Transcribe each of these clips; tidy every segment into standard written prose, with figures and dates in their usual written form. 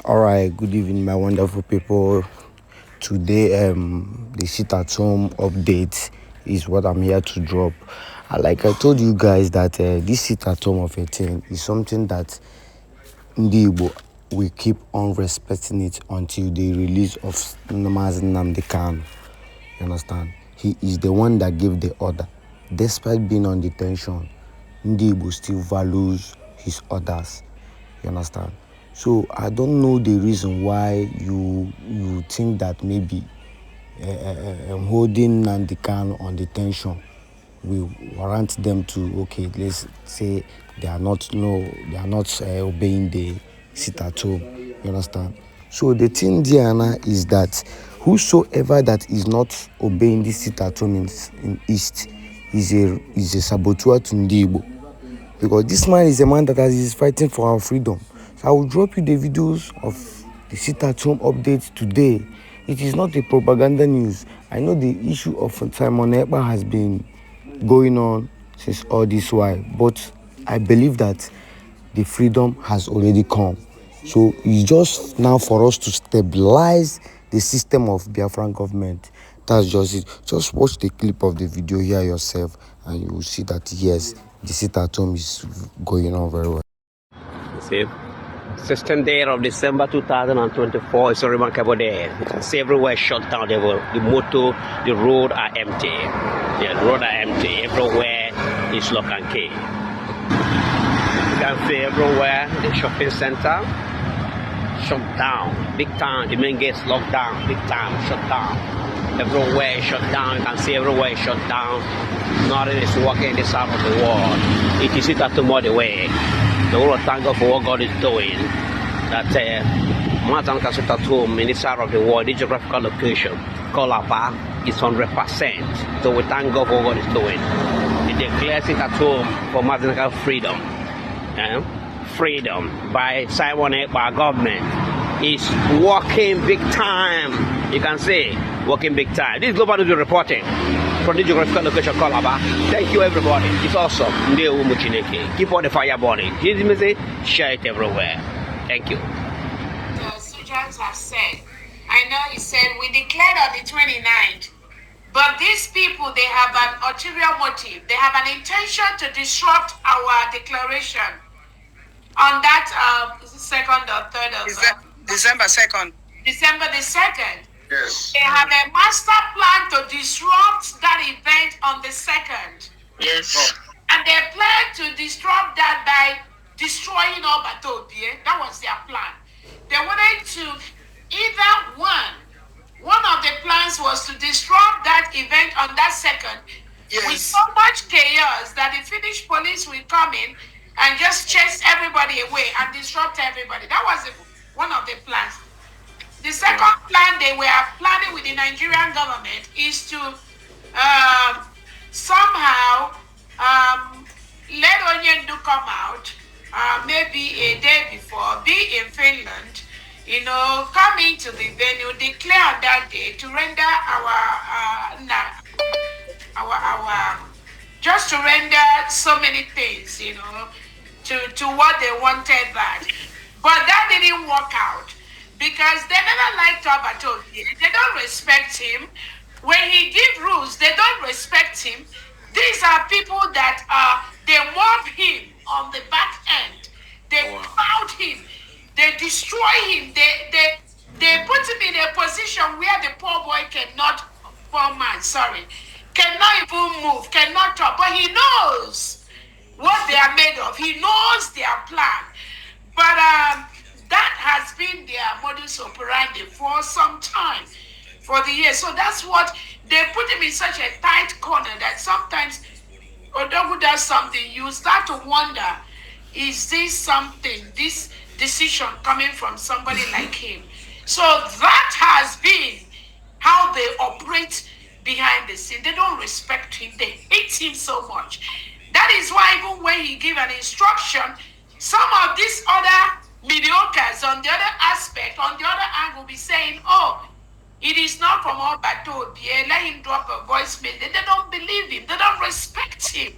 All right, good evening, my wonderful people. Today, the sit at home update is what I'm here to drop. Like I told you guys that this sit at home of a thing is something that Igbo will keep on respecting it until the release of Mazi Nnamdi Kanu. You understand? He is the one that gave the order. Despite being on detention, Igbo still values his orders. You understand? So I don't know the reason why you think that maybe holding Nnamdi Kanu on detention will warrant them to, okay, let's say they are not obeying the sit at home. You understand? So the thing there now is that whosoever that is not obeying this sit at home in East is a saboteur to Igbo. Because this man is a man that is fighting for our freedom. So I will drop you the videos of the sit-at-home updates today. It is not a propaganda news. I know the issue of Simon Ekpa has been going on since all this while, but I believe that the freedom has already come. So it's just now for us to stabilize the system of Biafran government. That's just it. Just watch the clip of the video here yourself, and you will see that yes, the sit-at-home is going on very well. See, 16th day of December 2024 is a remarkable day. You can see everywhere shut down. The motor, the road are empty. Yeah, the road are empty. Everywhere is lock and key. You can see everywhere the shopping center shut down. Big time. The main gates locked down. Big time. Shut down. Everywhere is shut down. You can see everywhere is shut down. Nothing is working in this side of the world. It is it at the muddy way. The world thank God for what God is doing. That Matan can sit at home in this side of the world, the geographical location, Kolaba is 100%. So we thank God for what God is doing. It declares it at home for Mathematical freedom. Freedom by Simon Ekpa government is working big time. You can say working big time. This is Global News reporting from the geographical location Kolaba. Thank you everybody. It's awesome. Keep on the fire burning. Here's the message. Share it everywhere. Thank you. The soldiers have said, I know he said we declared on the 29th, but these people, they have an ulterior motive. They have an intention to disrupt our declaration on that is it second or third of December 2nd. December the 2nd. Yes. They have a master plan to disrupt that event on the 2nd. Yes. And they plan to disrupt that by destroying all Batobie. That was their plan. They wanted to either one of the plans was to disrupt that event on that 2nd. Yes. With so much chaos that the Finnish police will come in and just chase everybody away and disrupt everybody. That was one of the plans. The second plan they were planning with the Nigerian government is to somehow let Onyendu come out maybe a day before, be in Finland, come into the venue, declare on that day to render just to render so many things, to what they wanted that. But that didn't work out because they never liked Obatobi. They don't respect him. When he gives rules, they don't respect him. These are people that they mob him on the back end. They crowd him. They destroy him. They put him in a position where the poor boy cannot even move, cannot talk. But he knows what they are made of. He knows their plan. But that has been their modus operandi for some time, for the years. So that's what they put him in such a tight corner that sometimes Odogu does something, you start to wonder, is this something, this decision coming from somebody like him? So that has been how they operate behind the scene. They don't respect him. They hate him so much. That is why even when he give an instruction, some of these other mediocres on the other aspect, on the other angle, be saying, oh, it is not from all Batobie. Let him drop a voicemail. They don't believe him. They don't respect him.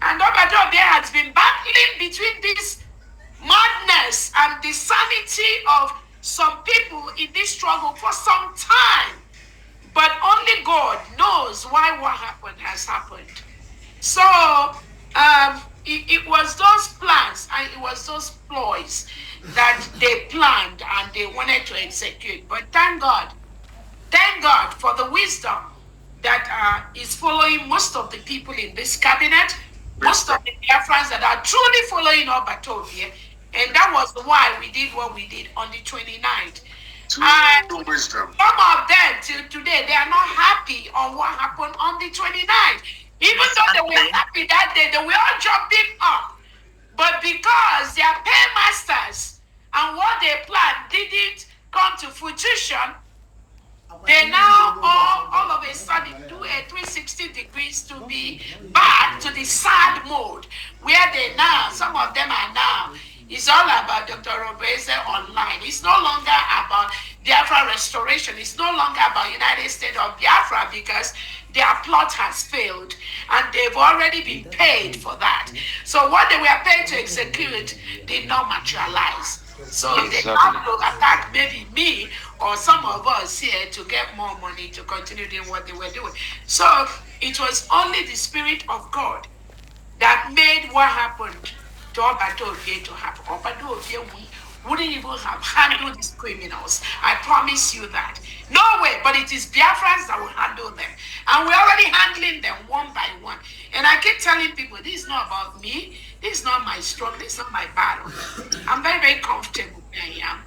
And Obatobi has been battling between this madness and the sanity of some people in this struggle for some time. But only God knows why what happened has happened. So it was those plans and it was those ploys that they planned and they wanted to execute. But thank God for the wisdom that is following most of the people in this cabinet, most of the Biafrans that are truly following Obatovie. And that was why we did what we did on the 29th. And some of them till today, they are not happy on what happened on the 29th. Even though they were happy that day, they were all jumping up. But because their paymasters and what they planned didn't come to fruition, they now all of a sudden do a 360 degrees to be back to the sad mode where they now, some of them are now, it's all about Dr. Obese online. It's no longer about Biafra restoration. It's no longer about United States of Biafra because their plot has failed and they've already been paid for that. So what they were paid to execute did not materialize. So they have to attack maybe me or some of us here to get more money to continue doing what they were doing. So it was only the Spirit of God that made what happened to Obatovie to happen. Obatovie wouldn't even have handled these criminals. I promise you that. No way, but it is Biafrans that will handle them. And we're already handling them one by one. And I keep telling people, this is not about me. This is not my struggle. This is not my battle. I'm very, very comfortable where I am.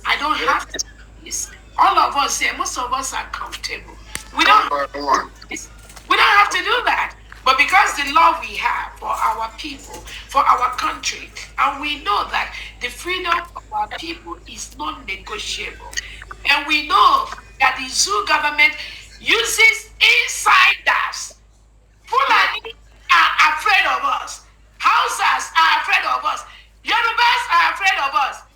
I don't have to do this. All of us here, most of us are comfortable. We don't have to do that. But because the love we have for our people, for our country, and we know that the freedom of our people is non-negotiable. And we know that the Zoo government uses insiders. Fulani are afraid of us. Hausas are afraid of us. Yorubas are afraid of us.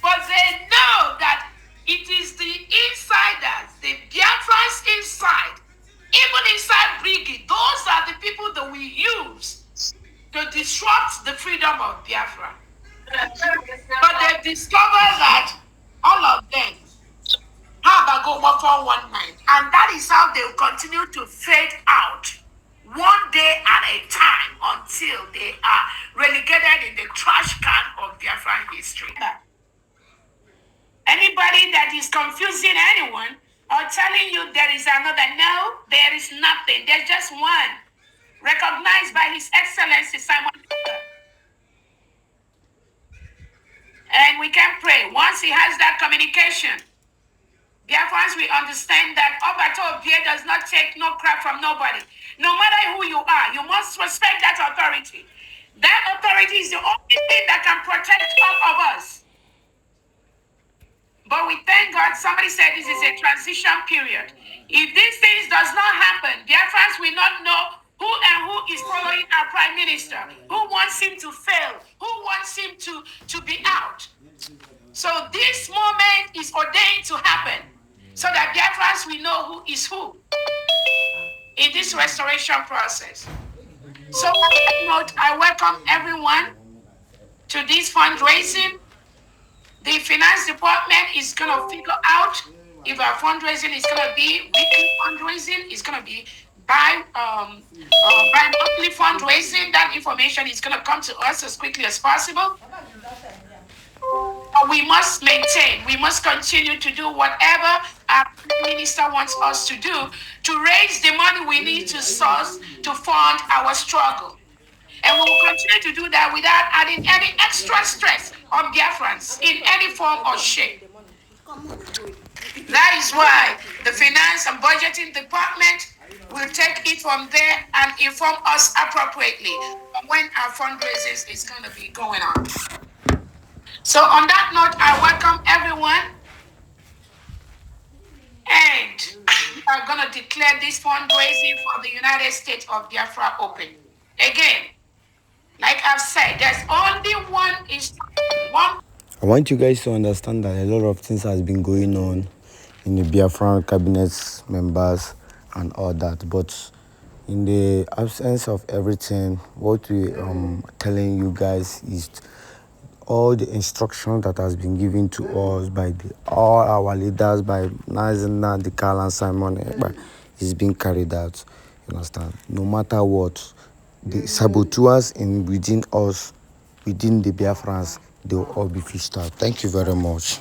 But they know that it is the insiders, the Biafrans inside, even inside Brigade, those are the people that we use to disrupt the freedom of Biafra. But they've discovered that all of them have a go 419. And that is how they'll continue to fade out one day at a time until they are relegated in the trash can of Biafran history. Anybody that is confusing anyone or telling you there is another, no, there is nothing. There's just one, recognized by His Excellency Simon. And we can pray. Once he has that communication, Biafrans, we understand that Obatovie does not take no crap from nobody. No matter who you are, you must respect that authority. That authority is the only thing that can protect all of us. But we thank God, somebody said this is a transition period. If these things does not happen, Biafrans will not know who and who is following our prime minister, who wants him to fail, who wants him to be out. So this moment is ordained to happen so that Biafrans will know who is who in this restoration process. So on that note, I welcome everyone to this fundraising. The finance department is going to figure out if our fundraising is going to be weekly fundraising, it's going to be bi-monthly fundraising. That information is going to come to us as quickly as possible. But we must maintain, we must continue to do whatever our minister wants us to do to raise the money we need to source to fund our struggle. And we will continue to do that without adding any extra stress on Biafrans in any form or shape. That is why the finance and budgeting department will take it from there and inform us appropriately when our fundraising is going to be going on. So on that note, I welcome everyone. And we are going to declare this fundraising for the United States of Biafra open. Again, like I've said, there's only one. I want you guys to understand that a lot of things has been going on in the Biafran cabinet members and all that. But in the absence of everything, what we telling you guys is all the instruction that has been given to us by all our leaders, by Mazi, Nnamdi, and Simon, is being carried out. You understand? No matter what, the saboteurs within us, within the Biafrans, they will all be fished out. Thank you very much.